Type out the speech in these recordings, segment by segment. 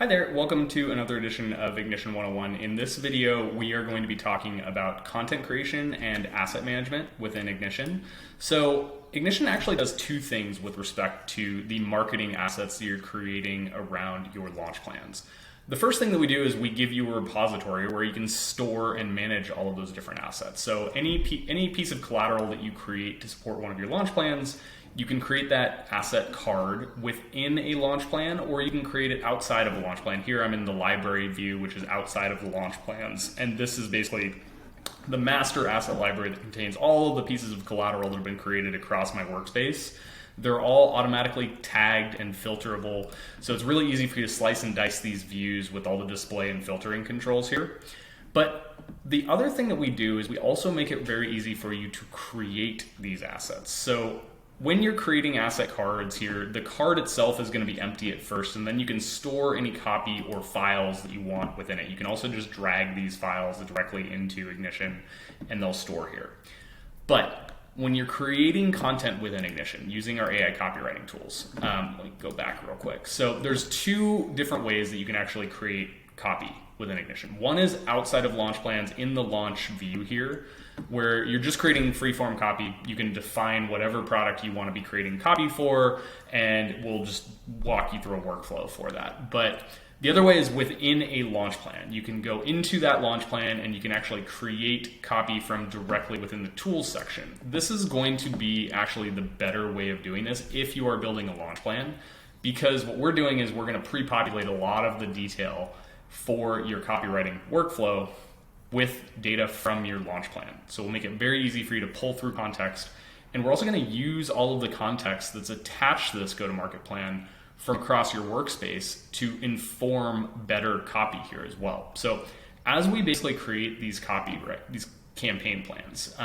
Hi there, welcome to another edition of Ignition 101. In this video, we are going to be talking about content creation and asset management within Ignition. So Ignition actually does two things with respect to the marketing assets that you're creating around your launch plans. The first thing that we do is we give you a repository where you can store and manage all of those different assets. So any piece of collateral that you create to support one of your launch plans, you can create that asset card within a launch plan, or you can create it outside of a launch plan. Here I'm in the library view, which is outside of the launch plans. And this is basically the master asset library that contains all of the pieces of collateral that have been created across my workspace. They're all automatically tagged and filterable. So it's really easy for you to slice and dice these views with all the display and filtering controls here. But the other thing that we do is we also make it very easy for you to create these assets. So when you're creating asset cards here, the card itself is going to be empty at first, and then you can store any copy or files that you want within it. You can also just drag these files directly into Ignition and they'll store here. But when you're creating content within Ignition using our AI copywriting tools, let me go back real quick. So there's two different ways that you can actually create copy within Ignition. One is outside of launch plans in the launch view here, where you're just creating free-form copy. You can define whatever product you want to be creating copy for, and we'll just walk you through a workflow for that. But the other way is within a launch plan. You can go into that launch plan and you can actually create copy from directly within the tools section. This is going to be actually the better way of doing this if you are building a launch plan, because what we're doing is we're going to pre-populate a lot of the detail for your copywriting workflow with data from your launch plan. So we'll make it very easy for you to pull through context. And we're also going to use all of the context that's attached to this go-to-market plan from across your workspace to inform better copy here as well. So as we basically create these these campaign plans,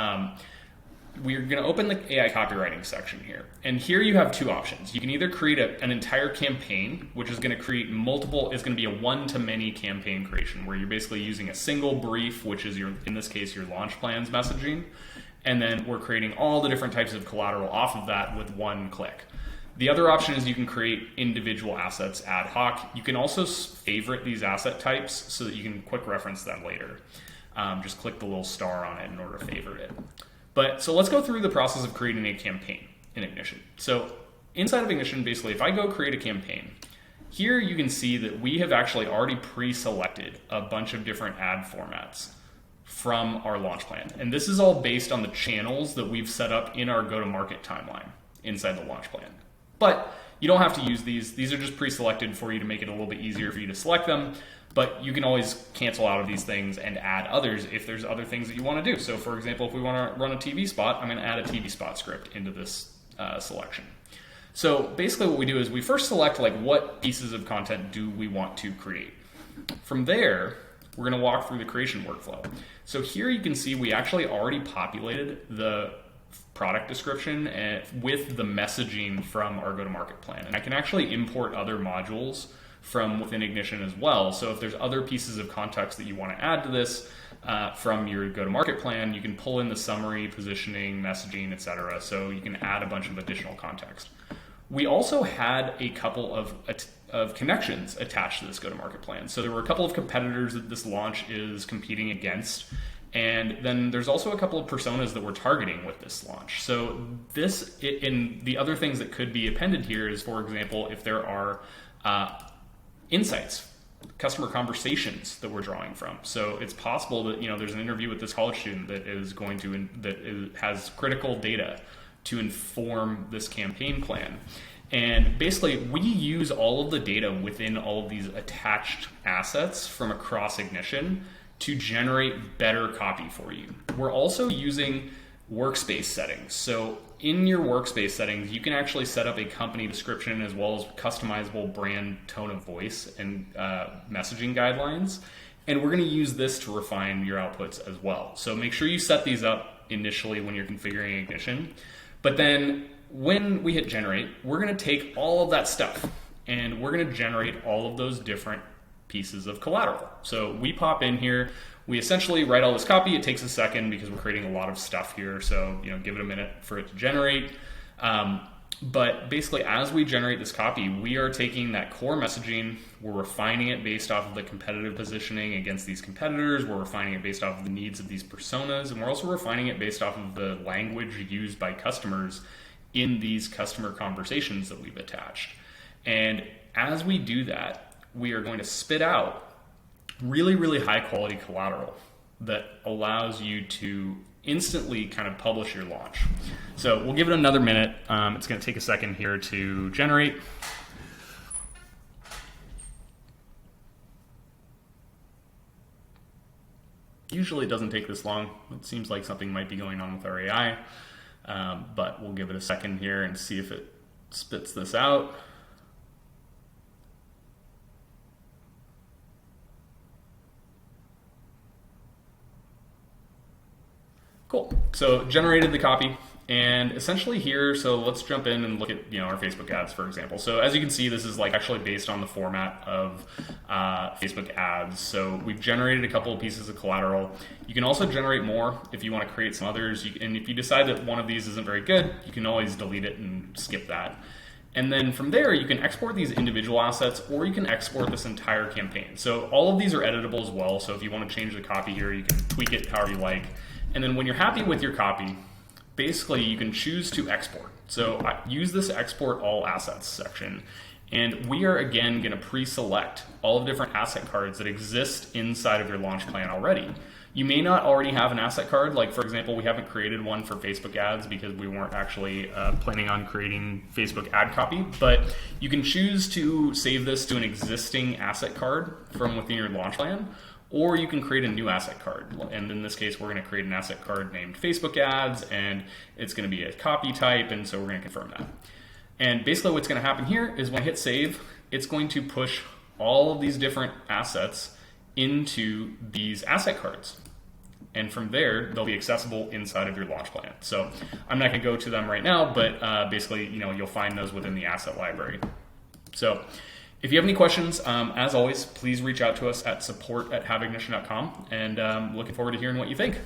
we're going to open the AI copywriting section here. And here you have two options. You can either create an entire campaign, which is going to create multiple, it's going to be a one-to-many campaign creation, where you're basically using a single brief, which is in this case, your launch plans messaging. And then we're creating all the different types of collateral off of that with one click. The other option is you can create individual assets ad hoc. You can also favorite these asset types so that you can quick reference them later. Just click the little star on it in order to favorite it. So let's go through the process of creating a campaign in Ignition. So inside of Ignition, basically, if I go create a campaign, here you can see that we have actually already pre-selected a bunch of different ad formats from our launch plan. And this is all based on the channels that we've set up in our go-to-market timeline inside the launch plan. But you don't have to use these. These are just pre-selected for you to make it a little bit easier for you to select them. But you can always cancel out of these things and add others if there's other things that you want to do. So for example, if we want to run a TV spot, I'm going to add a TV spot script into this selection. So basically what we do is we first select what pieces of content do we want to create. From there, we're going to walk through the creation workflow. So here you can see we actually already populated the product description with the messaging from our go-to-market plan. And I can actually import other modules from within Ignition as well. So if there's other pieces of context that you want to add to this from your go-to-market plan, you can pull in the summary, positioning, messaging, etc. So you can add a bunch of additional context. We also had a couple of connections attached to this go-to-market plan. So there were a couple of competitors that this launch is competing against. And then there's also a couple of personas that we're targeting with this launch. So in the other things that could be appended here is, for example, if there are insights, customer conversations that we're drawing from. So it's possible that there's an interview with this college student that has critical data to inform this campaign plan. And basically, we use all of the data within all of these attached assets from across Ignition to generate better copy for you. We're also using workspace settings. So in your workspace settings, you can actually set up a company description as well as customizable brand tone of voice and messaging guidelines. And we're going to use this to refine your outputs as well. So make sure you set these up initially when you're configuring Ignition. But then when we hit generate, we're going to take all of that stuff and we're going to generate all of those different pieces of collateral. So we pop in here, we essentially write all this copy. It takes a second because we're creating a lot of stuff here. So, give it a minute for it to generate. But basically, as we generate this copy, we are taking that core messaging, we're refining it based off of the competitive positioning against these competitors, we're refining it based off of the needs of these personas, and we're also refining it based off of the language used by customers in these customer conversations that we've attached. And as we do that, we are going to spit out really, really high quality collateral that allows you to instantly kind of publish your launch. So we'll give it another minute. It's going to take a second here to generate. Usually it doesn't take this long. It seems like something might be going on with our AI, but we'll give it a second here and see if it spits this out. Cool. So generated the copy, and essentially here, so let's jump in and look at our Facebook ads, for example. So as you can see, this is like actually based on the format of Facebook ads. So we've generated a couple of pieces of collateral. You can also generate more if you want to create some others. And if you decide that one of these isn't very good, you can always delete it and skip that. And then from there, you can export these individual assets, or you can export this entire campaign. So all of these are editable as well. So if you want to change the copy here, you can tweak it however you like. And then when you're happy with your copy, basically you can choose to export. So I use this export all assets section, and we are again going to pre-select all the different asset cards that exist inside of your launch plan already. You may not already have an asset card, like for example, we haven't created one for Facebook ads because we weren't actually planning on creating Facebook ad copy, but you can choose to save this to an existing asset card from within your launch plan, or you can create a new asset card. And in this case, we're going to create an asset card named Facebook ads, and it's going to be a copy type, and so we're going to confirm that. And basically what's going to happen here is when I hit save, it's going to push all of these different assets into these asset cards. And from there, they'll be accessible inside of your launch plan. So I'm not going to go to them right now, but basically, you'll find those within the asset library. So if you have any questions, as always, please reach out to us at support@haveignition.com, and looking forward to hearing what you think.